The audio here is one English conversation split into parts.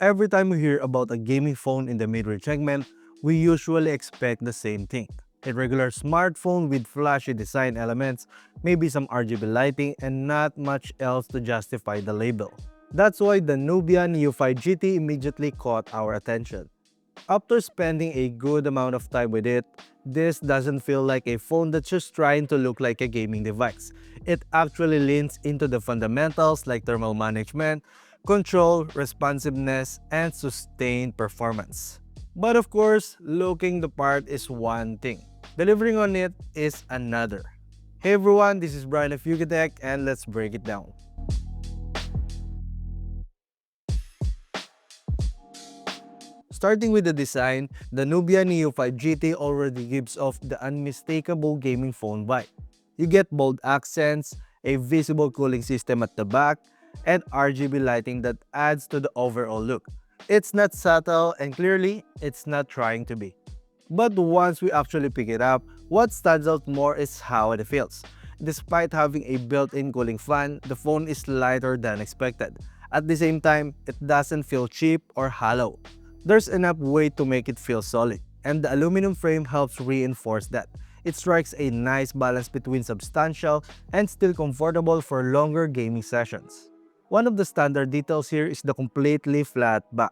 Every time we hear about a gaming phone in the mid-range segment, we usually expect the same thing. A regular smartphone with flashy design elements, maybe some RGB lighting, and not much else to justify the label. That's why the Nubia Neo 5 GT immediately caught our attention. After spending a good amount of time with it, this doesn't feel like a phone that's just trying to look like a gaming device. It actually leans into the fundamentals like thermal management, control, responsiveness, and sustained performance. But of course, looking the part is one thing. Delivering on it is another. Hey everyone, this is Brian of Yugatech and let's break it down. Starting with the design, the Nubia Neo 5 GT already gives off the unmistakable gaming phone vibe. You get bold accents, a visible cooling system at the back, and RGB lighting that adds to the overall look. It's not subtle and clearly, it's not trying to be. But once we actually pick it up, what stands out more is how it feels. Despite having a built-in cooling fan, the phone is lighter than expected. At the same time, it doesn't feel cheap or hollow. There's enough weight to make it feel solid, and the aluminum frame helps reinforce that. It strikes a nice balance between substantial and still comfortable for longer gaming sessions. One of the standard details here is the completely flat back.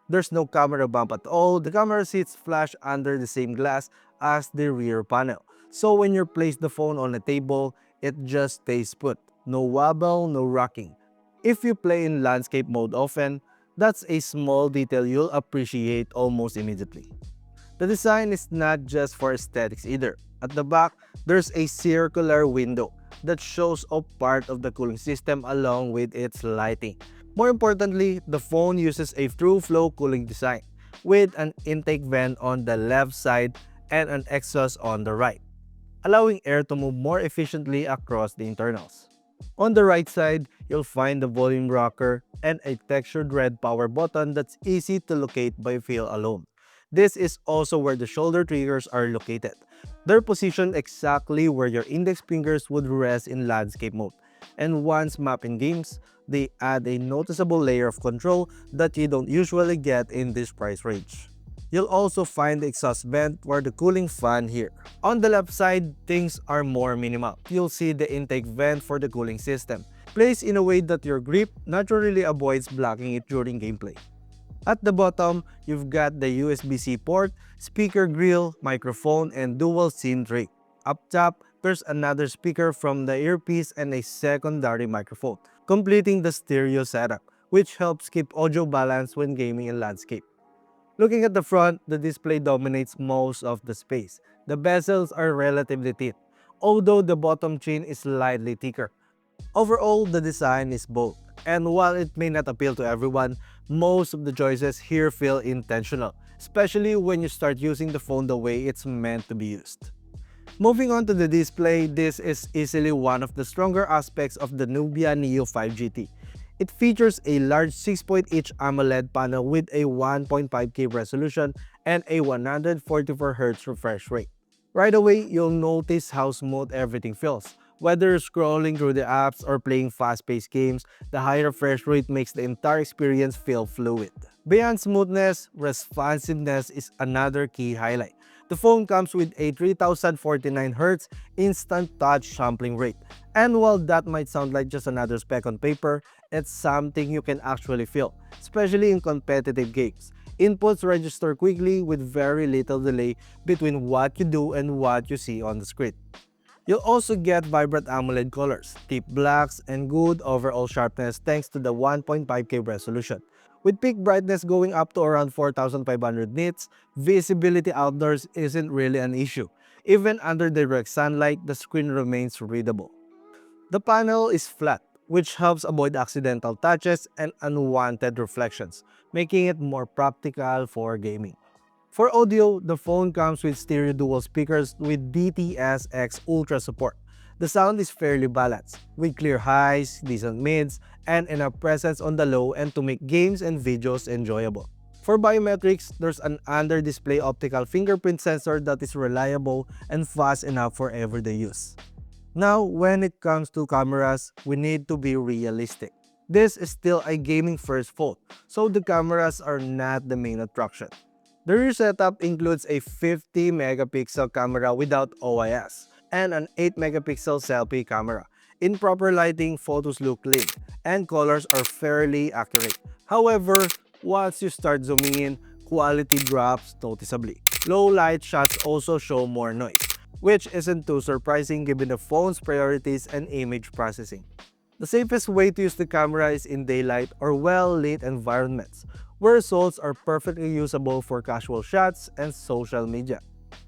There's no camera bump at all. The camera sits flush under the same glass as the rear panel. So when you place the phone on a table, it just stays put. No wobble, no rocking. If you play in landscape mode often, that's a small detail you'll appreciate almost immediately. The design is not just for aesthetics either. At the back, there's a circular window that shows off part of the cooling system along with its lighting. More importantly, the phone uses a true flow cooling design with an intake vent on the left side and an exhaust on the right, allowing air to move more efficiently across the internals. On the right side, you'll find the volume rocker and a textured red power button that's easy to locate by feel alone. This is also where the shoulder triggers are located. They're positioned exactly where your index fingers would rest in landscape mode. And once mapped in games, they add a noticeable layer of control that you don't usually get in this price range. You'll also find the exhaust vent for the cooling fan here. On the left side, things are more minimal. You'll see the intake vent for the cooling system, placed in a way that your grip naturally avoids blocking it during gameplay. At the bottom, you've got the USB-C port, speaker grill, microphone, and dual SIM tray. Up top, there's another speaker from the earpiece and a secondary microphone, completing the stereo setup, which helps keep audio balance when gaming in landscape. Looking at the front, the display dominates most of the space. The bezels are relatively thin, although the bottom chin is slightly thicker. Overall, the design is bold, and while it may not appeal to everyone, most of the choices here feel intentional, especially when you start using the phone the way it's meant to be used. Moving on to the display, this is easily one of the stronger aspects of the Nubia Neo 5 GT. It features a large 6-point-inch AMOLED panel with a 1.5K resolution and a 144Hz refresh rate. Right away, you'll notice how smooth everything feels. Whether scrolling through the apps or playing fast-paced games, the high refresh rate makes the entire experience feel fluid. Beyond smoothness, responsiveness is another key highlight. The phone comes with a 3049Hz instant touch sampling rate. And while that might sound like just another spec on paper, it's something you can actually feel, especially in competitive games. Inputs register quickly with very little delay between what you do and what you see on the screen. You'll also get vibrant AMOLED colors, deep blacks, and good overall sharpness thanks to the 1.5K resolution. With peak brightness going up to around 4500 nits, visibility outdoors isn't really an issue. Even under direct sunlight, the screen remains readable. The panel is flat, which helps avoid accidental touches and unwanted reflections, making it more practical for gaming. For audio, the phone comes with stereo dual speakers with DTS-X Ultra support. The sound is fairly balanced, with clear highs, decent mids, and enough presence on the low end to make games and videos enjoyable. For biometrics, there's an under-display optical fingerprint sensor that is reliable and fast enough for everyday use. Now, when it comes to cameras, we need to be realistic. This is still a gaming-first phone, so the cameras are not the main attraction. The rear setup includes a 50 megapixel camera without OIS and an 8 megapixel selfie camera. In proper lighting, photos look clean and colors are fairly accurate. However, once you start zooming in, quality drops noticeably. Low light shots also show more noise, which isn't too surprising given the phone's priorities and image processing. The safest way to use the camera is in daylight or well-lit environments, where results are perfectly usable for casual shots and social media.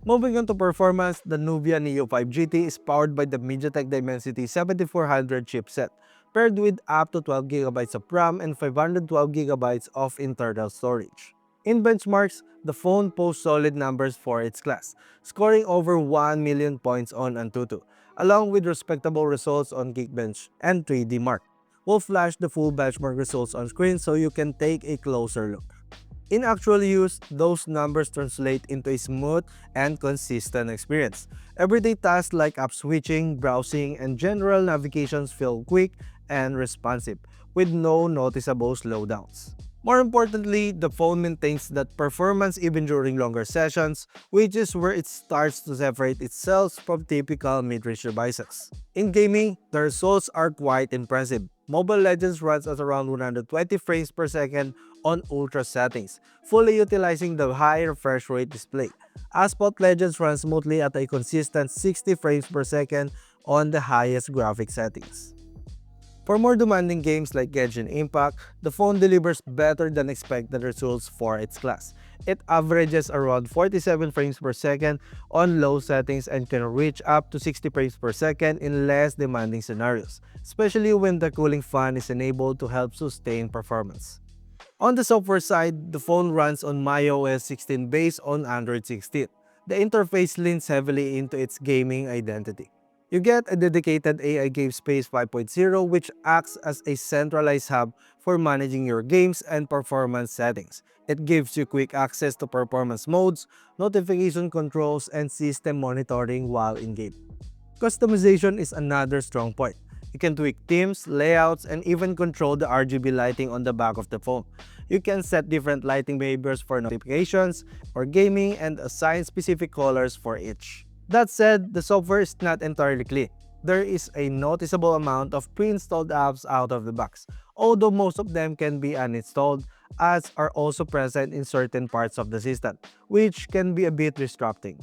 Moving on to performance, the Nubia Neo 5 GT is powered by the MediaTek Dimensity 7400 chipset, paired with up to 12 GB of RAM and 512 GB of internal storage. In benchmarks, the phone posts solid numbers for its class, scoring over 1 million points on Antutu, along with respectable results on Geekbench and 3D Mark. We'll flash the full benchmark results on screen so you can take a closer look. In actual use, those numbers translate into a smooth and consistent experience. Everyday tasks like app switching, browsing, and general navigations feel quick and responsive, with no noticeable slowdowns. More importantly, the phone maintains that performance even during longer sessions, which is where it starts to separate itself from typical mid-range devices. In gaming, the results are quite impressive. Mobile Legends runs at around 120 frames per second on ultra settings, fully utilizing the high refresh rate display. Asphalt Legends runs smoothly at a consistent 60 frames per second on the highest graphic settings. For more demanding games like Genshin Impact, the phone delivers better than expected results for its class. It averages around 47 frames per second on low settings and can reach up to 60 frames per second in less demanding scenarios, especially when the cooling fan is enabled to help sustain performance. On the software side, the phone runs on iOS 16 based on Android 16. The interface leans heavily into its gaming identity. You get a dedicated AI Game Space 5.0 which acts as a centralized hub for managing your games and performance settings. It gives you quick access to performance modes, notification controls, and system monitoring while in-game. Customization is another strong point. You can tweak themes, layouts, and even control the RGB lighting on the back of the phone. You can set different lighting behaviors for notifications or gaming and assign specific colors for each. That said, the software is not entirely clean. There is a noticeable amount of pre-installed apps out of the box, although most of them can be uninstalled, as are also present in certain parts of the system, which can be a bit distracting.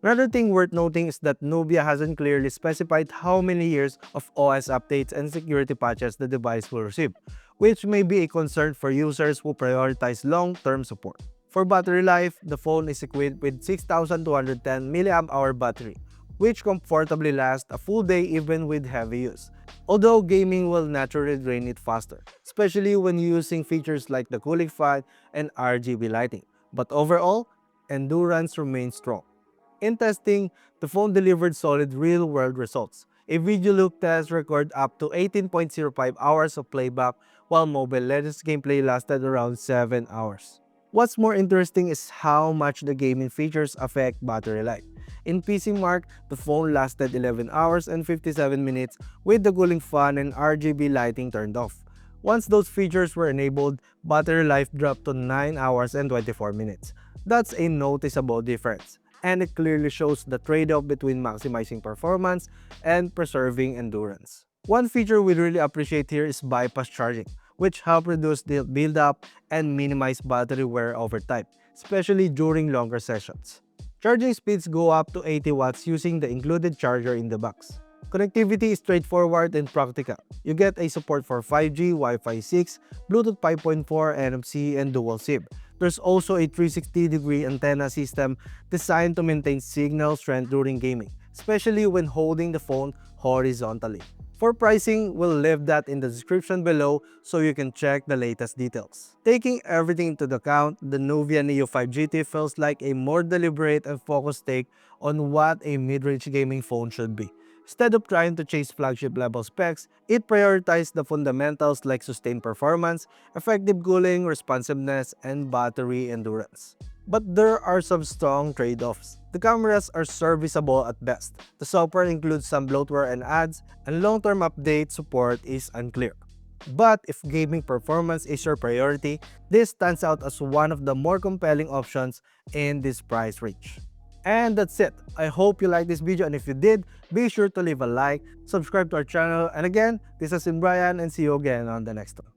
Another thing worth noting is that Nubia hasn't clearly specified how many years of OS updates and security patches the device will receive, which may be a concern for users who prioritize long-term support. For battery life, the phone is equipped with 6210 mAh battery, which comfortably lasts a full day even with heavy use. Although gaming will naturally drain it faster, especially when using features like the cooling fan and RGB lighting. But overall, endurance remains strong. In testing, the phone delivered solid real-world results. A video loop test recorded up to 18.05 hours of playback, while Mobile Legends gameplay lasted around 7 hours. What's more interesting is how much the gaming features affect battery life. In PC Mark, the phone lasted 11 hours and 57 minutes with the cooling fan and RGB lighting turned off. Once those features were enabled, battery life dropped to 9 hours and 24 minutes. That's a noticeable difference, and it clearly shows the trade-off between maximizing performance and preserving endurance. One feature we really appreciate here is bypass charging, which help reduce the build-up and minimize battery wear over time, especially during longer sessions. Charging speeds go up to 80 watts using the included charger in the box. Connectivity is straightforward and practical. You get a support for 5G, Wi-Fi 6, Bluetooth 5.4, NFC, and dual SIM. There's also a 360-degree antenna system designed to maintain signal strength during gaming, especially when holding the phone horizontally. For pricing, we'll leave that in the description below so you can check the latest details. Taking everything into account, the Nubia Neo 5 GT feels like a more deliberate and focused take on what a mid-range gaming phone should be. Instead of trying to chase flagship-level specs, it prioritized the fundamentals like sustained performance, effective cooling, responsiveness, and battery endurance. But there are some strong trade-offs. The cameras are serviceable at best. The software includes some bloatware and ads, and long-term update support is unclear. But if gaming performance is your priority, this stands out as one of the more compelling options in this price range. And that's it. I hope you liked this video, and if you did, be sure to leave a like, subscribe to our channel, and again, this has been Brian, and see you again on the next one.